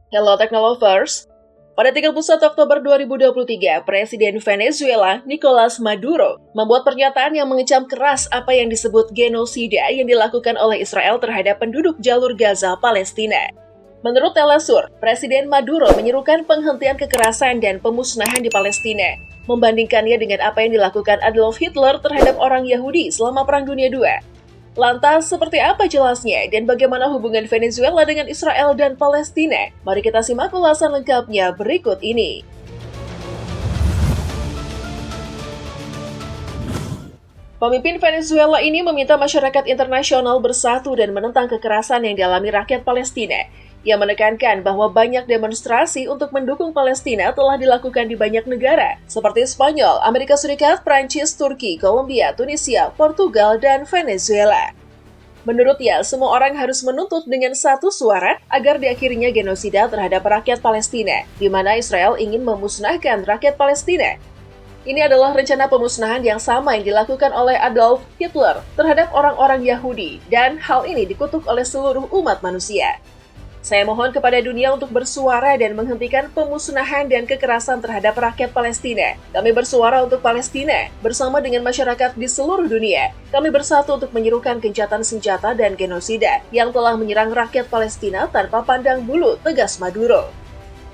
Hello Technolovers. Pada 31 Oktober 2023, Presiden Venezuela Nicolas Maduro membuat pernyataan yang mengecam keras apa yang disebut genosida yang dilakukan oleh Israel terhadap penduduk jalur Gaza, Palestina. Menurut Telesur, Presiden Maduro menyerukan penghentian kekerasan dan pemusnahan di Palestina, membandingkannya dengan apa yang dilakukan Adolf Hitler terhadap orang Yahudi selama Perang Dunia II. Lantas, seperti apa jelasnya dan bagaimana hubungan Venezuela dengan Israel dan Palestina? Mari kita simak ulasan lengkapnya berikut ini. Pemimpin Venezuela ini meminta masyarakat internasional bersatu dan menentang kekerasan yang dialami rakyat Palestina. Ia menekankan bahwa banyak demonstrasi untuk mendukung Palestina telah dilakukan di banyak negara, seperti Spanyol, Amerika Serikat, Prancis, Turki, Kolombia, Tunisia, Portugal, dan Venezuela. Menurutnya, semua orang harus menuntut dengan satu suara agar diakhirinya genosida terhadap rakyat Palestina, di mana Israel ingin memusnahkan rakyat Palestina. Ini adalah rencana pemusnahan yang sama yang dilakukan oleh Adolf Hitler terhadap orang-orang Yahudi, dan hal ini dikutuk oleh seluruh umat manusia. Saya mohon kepada dunia untuk bersuara dan menghentikan pemusnahan dan kekerasan terhadap rakyat Palestina. Kami bersuara untuk Palestina, bersama dengan masyarakat di seluruh dunia. Kami bersatu untuk menyerukan gencatan senjata dan genosida yang telah menyerang rakyat Palestina tanpa pandang bulu, tegas Maduro.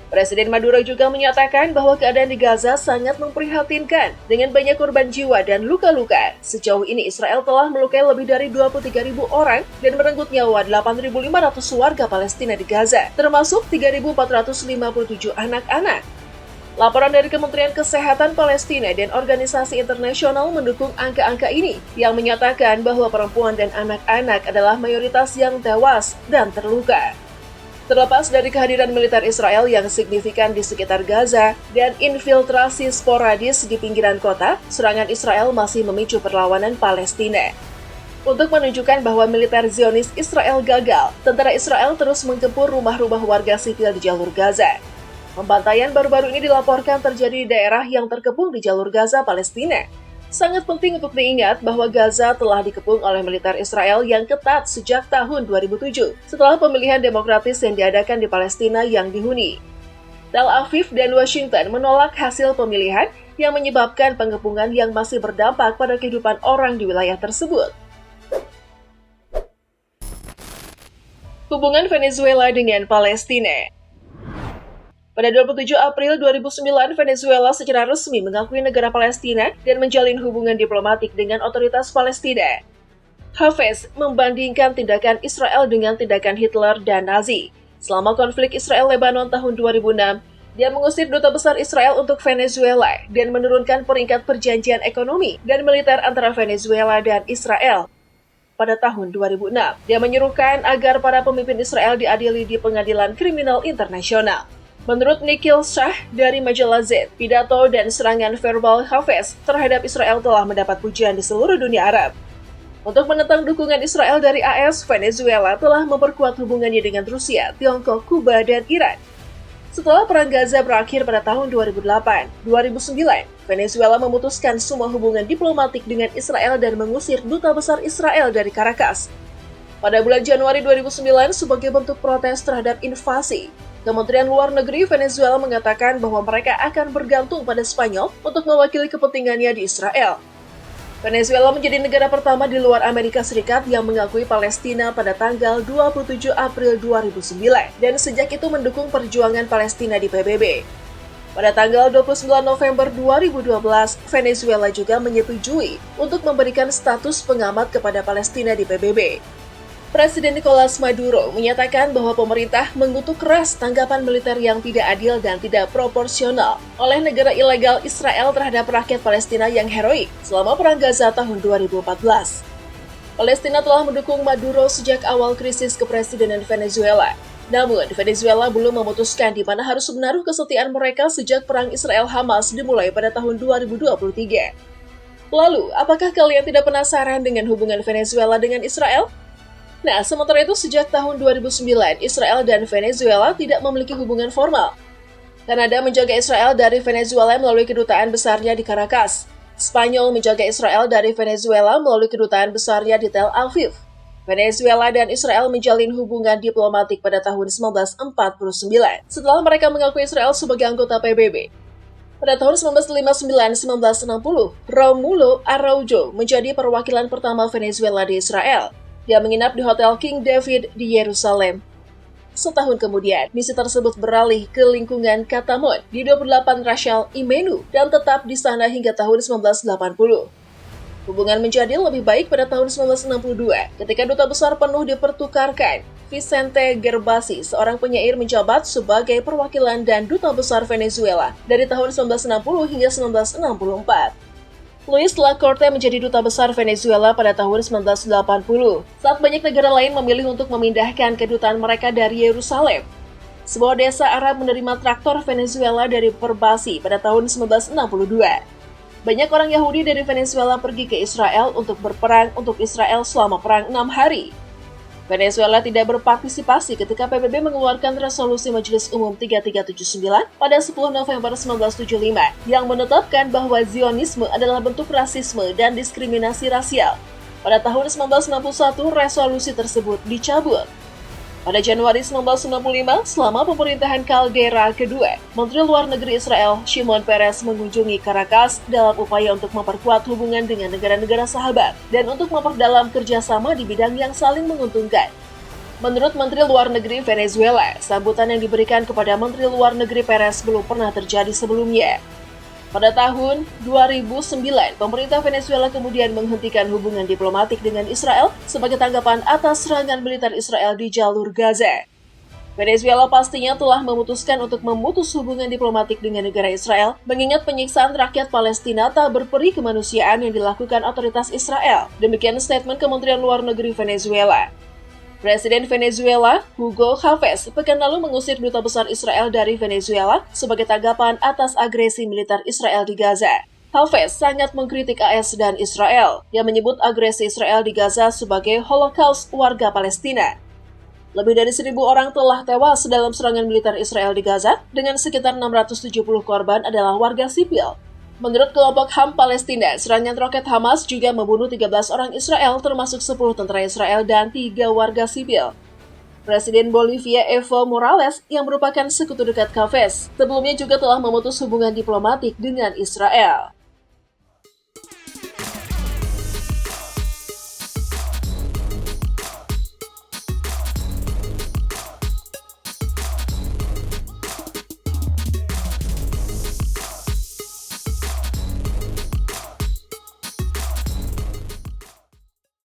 Presiden Maduro juga menyatakan bahwa keadaan di Gaza sangat memprihatinkan dengan banyak korban jiwa dan luka-luka. Sejauh ini Israel telah melukai lebih dari 23.000 orang dan merenggut nyawa 8.500 warga Palestina di Gaza, termasuk 3.457 anak-anak. Laporan dari Kementerian Kesehatan Palestina dan organisasi internasional mendukung angka-angka ini yang menyatakan bahwa perempuan dan anak-anak adalah mayoritas yang tewas dan terluka. Terlepas dari kehadiran militer Israel yang signifikan di sekitar Gaza dan infiltrasi sporadis di pinggiran kota, serangan Israel masih memicu perlawanan Palestina. Untuk menunjukkan bahwa militer Zionis Israel gagal, tentara Israel terus menggempur rumah-rumah warga sipil di jalur Gaza. Pembantaian baru-baru ini dilaporkan terjadi di daerah yang terkepung di jalur Gaza, Palestina. Sangat penting untuk diingat bahwa Gaza telah dikepung oleh militer Israel yang ketat sejak tahun 2007, setelah pemilihan demokratis yang diadakan di Palestina yang dihuni. Tel Aviv dan Washington menolak hasil pemilihan yang menyebabkan pengepungan yang masih berdampak pada kehidupan orang di wilayah tersebut. Hubungan Venezuela dengan Palestina. Pada 27 April 2009, Venezuela secara resmi mengakui negara Palestina dan menjalin hubungan diplomatik dengan otoritas Palestina. Hafez membandingkan tindakan Israel dengan tindakan Hitler dan Nazi. Selama konflik Israel-Lebanon tahun 2006, dia mengusir duta besar Israel untuk Venezuela dan menurunkan peringkat perjanjian ekonomi dan militer antara Venezuela dan Israel. Pada tahun 2006, dia menyerukan agar para pemimpin Israel diadili di Pengadilan Kriminal Internasional. Menurut Nikhil Shah dari majalah Z, pidato dan serangan verbal Hafez terhadap Israel telah mendapat pujian di seluruh dunia Arab. Untuk menentang dukungan Israel dari AS, Venezuela telah memperkuat hubungannya dengan Rusia, Tiongkok, Kuba, dan Iran. Setelah Perang Gaza berakhir pada tahun 2008-2009, Venezuela memutuskan semua hubungan diplomatik dengan Israel dan mengusir duta besar Israel dari Caracas. Pada bulan Januari 2009, sebagai bentuk protes terhadap invasi, Kementerian Luar Negeri Venezuela mengatakan bahwa mereka akan bergantung pada Spanyol untuk mewakili kepentingannya di Israel. Venezuela menjadi negara pertama di luar Amerika Serikat yang mengakui Palestina pada tanggal 27 April 2009 dan sejak itu mendukung perjuangan Palestina di PBB. Pada tanggal 29 November 2012, Venezuela juga menyetujui untuk memberikan status pengamat kepada Palestina di PBB. Presiden Nicolas Maduro menyatakan bahwa pemerintah mengutuk keras tanggapan militer yang tidak adil dan tidak proporsional oleh negara ilegal Israel terhadap rakyat Palestina yang heroik selama Perang Gaza tahun 2014. Palestina telah mendukung Maduro sejak awal krisis kepresidenan Venezuela. Namun, Venezuela belum memutuskan di mana harus menaruh kesetiaan mereka sejak Perang Israel-Hamas dimulai pada tahun 2023. Lalu, apakah kalian tidak penasaran dengan hubungan Venezuela dengan Israel? Nah, sementara itu sejak tahun 2009, Israel dan Venezuela tidak memiliki hubungan formal. Kanada menjaga Israel dari Venezuela melalui kedutaan besarnya di Caracas. Spanyol menjaga Israel dari Venezuela melalui kedutaan besarnya di Tel Aviv. Venezuela dan Israel menjalin hubungan diplomatik pada tahun 1949 setelah mereka mengakui Israel sebagai anggota PBB. Pada tahun 1959-1960, Romulo Araujo menjadi perwakilan pertama Venezuela di Israel. Dia menginap di Hotel King David di Yerusalem. Setahun kemudian, misi tersebut beralih ke lingkungan Katamon di 28 Rachel Imenu dan tetap di sana hingga tahun 1980. Hubungan menjadi lebih baik pada tahun 1962 ketika duta besar penuh dipertukarkan. Vicente Gervasi, seorang penyair, menjabat sebagai perwakilan dan duta besar Venezuela dari tahun 1960 hingga 1964. Luis Lacorte menjadi duta besar Venezuela pada tahun 1980, saat banyak negara lain memilih untuk memindahkan kedutaan mereka dari Yerusalem. Sebuah desa Arab menerima traktor Venezuela dari Perbasi pada tahun 1962. Banyak orang Yahudi dari Venezuela pergi ke Israel untuk berperang untuk Israel selama perang 6 hari. Venezuela tidak berpartisipasi ketika PBB mengeluarkan resolusi Majelis Umum 3379 pada 10 November 1975 yang menetapkan bahwa Zionisme adalah bentuk rasisme dan diskriminasi rasial. Pada tahun 1991, resolusi tersebut dicabut. Pada Januari 1995, selama pemerintahan Caldera kedua, Menteri Luar Negeri Israel, Shimon Peres, mengunjungi Caracas dalam upaya untuk memperkuat hubungan dengan negara-negara sahabat dan untuk memperdalam kerjasama di bidang yang saling menguntungkan. Menurut Menteri Luar Negeri Venezuela, sambutan yang diberikan kepada Menteri Luar Negeri Peres belum pernah terjadi sebelumnya. Pada tahun 2009, pemerintah Venezuela kemudian menghentikan hubungan diplomatik dengan Israel sebagai tanggapan atas serangan militer Israel di jalur Gaza. Venezuela pastinya telah memutuskan untuk memutus hubungan diplomatik dengan negara Israel, mengingat penyiksaan rakyat Palestina tak berperi kemanusiaan yang dilakukan otoritas Israel. Demikian statement Kementerian Luar Negeri Venezuela. Presiden Venezuela, Hugo Chavez, pekan lalu mengusir duta besar Israel dari Venezuela sebagai tanggapan atas agresi militer Israel di Gaza. Chavez sangat mengkritik AS dan Israel, yang menyebut agresi Israel di Gaza sebagai Holocaust warga Palestina. Lebih dari 1.000 orang telah tewas dalam serangan militer Israel di Gaza, dengan sekitar 670 korban adalah warga sipil. Menurut kelompok HAM Palestina, serangan roket Hamas juga membunuh 13 orang Israel, termasuk 10 tentara Israel dan 3 warga sipil. Presiden Bolivia Evo Morales, yang merupakan sekutu dekat Chavez, sebelumnya juga telah memutus hubungan diplomatik dengan Israel.